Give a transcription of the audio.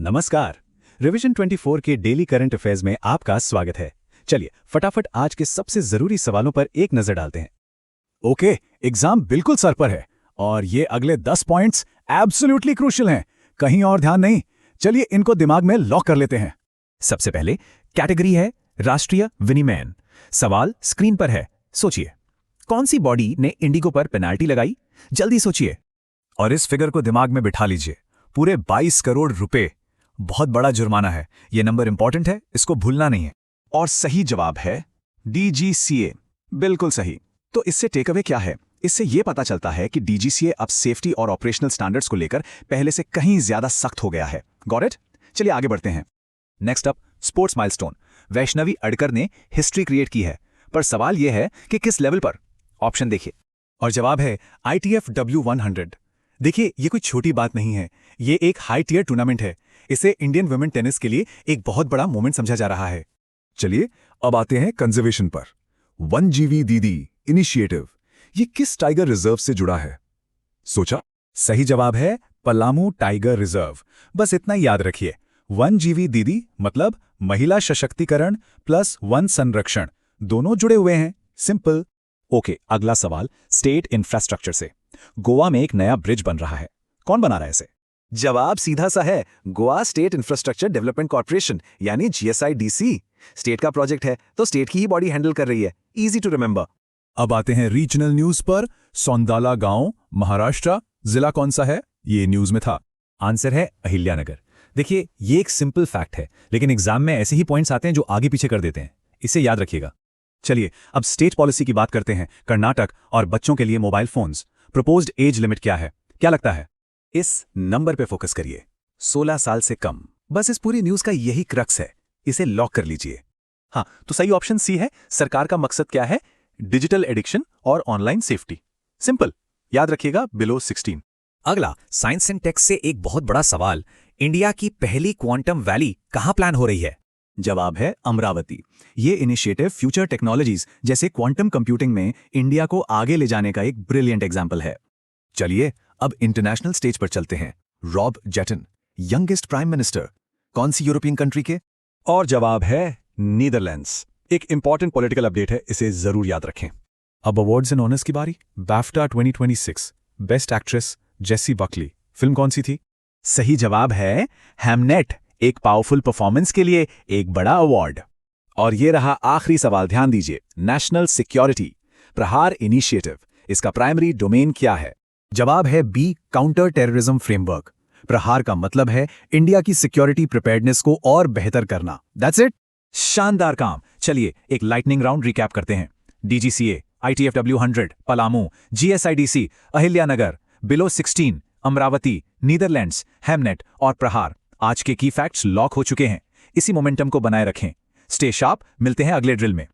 नमस्कार। रिवीजन 24 के daily current affairs में आपका स्वागत है। चलिए फटाफट आज के सबसे जरूरी सवालों पर एक नजर डालते हैं। ओके, एग्जाम बिल्कुल सर पर है और ये अगले 10 पॉइंट्स एब्सोल्युटली क्रूशियल हैं। कहीं और ध्यान नहीं। चलिए इनको दिमाग में लॉक कर लेते हैं। सबसे पहले कैटेगरी है राष्ट्रीय विनिमयन। सवाल स्क्रीन पर है, सोचिए कौन सी बॉडी ने इंडिगो पर पेनाल्टी लगाई? जल्दी सोचिए। और इस फिगर को दिमाग में बिठा लीजिए, पूरे 22 करोड़ रुपए। बहुत बड़ा जुर्माना है। ये नंबर इंपॉर्टेंट है, इसको भूलना नहीं है। और सही जवाब है DGCA। बिल्कुल सही। तो इससे टेक अवे क्या है? इससे यह पता चलता है कि DGCA अब सेफ्टी और ऑपरेशनल स्टैंडर्ड्स को लेकर पहले से कहीं ज्यादा सख्त हो गया है। Got it? चलिए आगे बढ़ते हैं। Next up, sports milestone. Vaishnavi Adkar ने हिस्ट्री क्रिएट की है, पर सवाल यह है कि किस लेवल पर? ऑप्शन देखिए। और जवाब है ITF W100। देखिए, ये कोई छोटी बात नहीं है। ये एक हाई टियर टूर्नामेंट है। इसे इंडियन वुमेन टेनिस के लिए एक बहुत बड़ा मोमेंट समझा जा रहा है। चलिए अब आते हैं कंजर्वेशन पर। वनजीवी दीदी इनिशिएटिव, ये किस टाइगर रिजर्व से जुड़ा है? सोचा? सही जवाब है पलामू टाइगर रिजर्व। बस इतना ही याद रखिए, वनजीवी दीदी मतलब महिला सशक्तिकरण प्लस वन संरक्षण, दोनों जुड़े हुए हैं। सिंपल। ओके, अगला सवाल स्टेट इंफ्रास्ट्रक्चर से। गोवा में एक नया ब्रिज बन रहा है। कौन बना रहा है इसे? जवाब सीधा सा है, Goa state infrastructure development corporation यानी GSIDC। स्टेट का प्रोजेक्ट है तो स्टेट की ही बॉडी हैंडल कर रही है। Easy to remember. अब आते हैं रीजनल न्यूज पर। सौंदाला गांव, महाराष्ट्र। जिला कौन सा है? ये न्यूज में था। आंसर है अहिल्यानगर। देखिए, ये एक सिंपल फैक्ट है, लेकिन एग्जाम में ऐसे ही पॉइंट्स आते हैं जो आगे पीछे कर देते हैं। इसे याद रखिएगा। चलिए अब स्टेट पॉलिसी की बात करते हैं। कर्नाटक और बच्चों के लिए mobile phones. Proposed age limit क्या है? क्या लगता है? इस नंबर पे फोकस करिए, 16 साल से कम। बस इस पूरी न्यूज का यही क्रक्स है। इसे लॉक कर लीजिए। हाँ, तो सही ऑप्शन सी है। सरकार का मकसद क्या है? डिजिटल एडिक्शन और ऑनलाइन सेफ्टी। सिंपल, याद रखिएगा, बिलो 16। अगला साइंस एंड टेक से एक बहुत बड़ा सवाल। इंडिया की पहली क्वांटम वैली कहां प्लान हो रही है? जवाब है अमरावती। ये इनिशिएटिव फ्यूचर टेक्नोलॉजीज जैसे क्वांटम कंप्यूटिंग में इंडिया को आगे ले जाने का एक ब्रिलियंट एग्जाम्पल है। चलिए अब इंटरनेशनल स्टेज पर चलते हैं। रॉब जेटन, यंगेस्ट प्राइम मिनिस्टर, कौन सी यूरोपियन कंट्री के? और जवाब है नीदरलैंड्स। एक इंपॉर्टेंट पॉलिटिकल अपडेट है, इसे जरूर याद रखें। अब अवार्ड्स एंड ऑनर्स की बारी। BAFTA 2026 बेस्ट एक्ट्रेस जेसी बकली। फिल्म कौन सी थी? सही जवाब है हैमनेट। एक पावरफुल परफॉर्मेंस के लिए एक बड़ा अवार्ड। और ये रहा आखिरी सवाल, ध्यान दीजिए। नेशनल सिक्योरिटी प्रहार इनिशिएटिव, इसका प्राइमरी डोमेन क्या है? जवाब है बी, काउंटर टेररिज्म फ्रेमवर्क। प्रहार का मतलब है इंडिया की सिक्योरिटी प्रिपेयर्डनेस को और बेहतर करना। That's it. शानदार काम। चलिए एक लाइटनिंग राउंड रिकैप करते हैं। DGCA, ITF W100 Palamu, GSIDC Ahilyanagar, below 16 Amravati, Netherlands, Hamnet और प्रहार। आज के की फैक्ट्स लॉक हो चुके हैं। इसी मोमेंटम को बनाए रखें। Stay sharp. मिलते हैं अगले ड्रिल में।